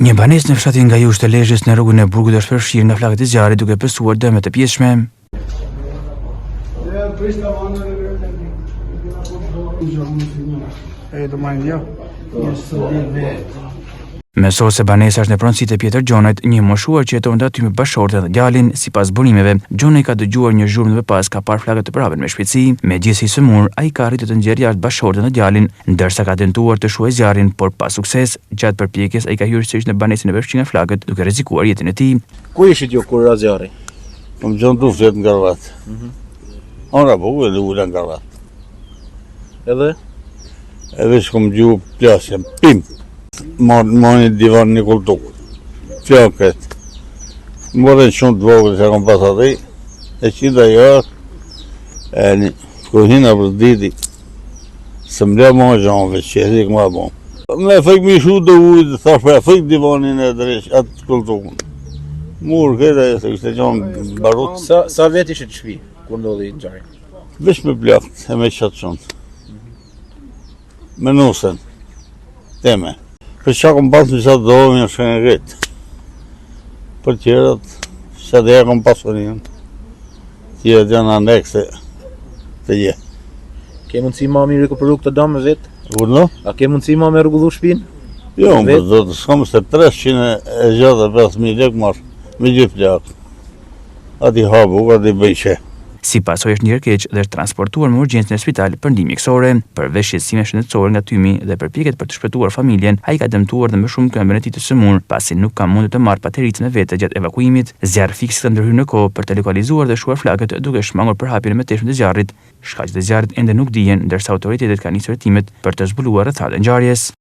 Një banesë në fshatin nga jushtë të Lezhës në rrugën e Burgut është përfshirë nga flakët e zjarrit duke pësuar dëme të pjesshme. Meso se banesa është në pronësi të Pjetër Gjonajt, një moshuar që jeton aty me bashkëshorten dhe djalin. Sipas burimeve, Gjonaj ka dëgjuar një zhurmë dhe pas ka parë flakët të prapen me shpejtësi. Megjithëse i sëmur, ai ka arritur të nxjerrë jashtë bashkëshorten dhe djalin, ndërsa ka tentuar të shuajë zjarrin, por pa sukses. Gjatë përpjekjes, ai ka hyrë sërish në banesën e përfshirë nga flakët, duke rrezikuar jetën e tij. Ku ishit ju kur ra zjarri? Kam qenë tu flet në karvat. Ora po u ula në karvat. Edhe shkom gju plasje, pim. Moni divan një kultuk. Flakët. Morën shumë të vogël që kam pas aty. E qita jarë. Kërhina për diti. Se mle ma gjanve, që e ma bon. Me fëk mi shu të ujtë, thash për e fëk divanin e dresh, atë kultukun. Murë këta e se kështë e gjanë barut. Sa vet ishit shpi, kur ndodhi ngjarri? Vesh me plakt, e me qatë shumë. Me nusen. Teme. Për që kom pas në qatë dohëm një shkën e rritë. Për tjerët, që dhe e kom pasur njën. Tjerët janë anekse të je. Ke mundësi ma mi rikuperu këtë damë vetë? Urdo? A ke mundësi ma me rregullu shpinë? Jo, më do të shkom se 305.000 lek marë me gjithë plak. Ati habu, ati bëjqe. Si pasojë është një keq dhe është transportuar me urgjencë në spital për ndihmë mjekësore. Përveç shqetësime shëndetësore nga tymi dhe përpjekjet për të shpëtuar familjen, ai ka dëmtuar dhe më shumë këmbën e tij të sëmur, pasi nuk ka mundur të marrë patericën e vetë gjatë evakuimit. Zjarr fiks ka ndërhyrë në kohë për të lokalizuar dhe shuar flakët, duke shmangur përhapjen e mëtejshme të zjarrit. Shkaqet e zjarrit ende nuk dihen, ndërsa autoritetet kanë nisur hetimet për të zbuluar rrethat e ngjarjes.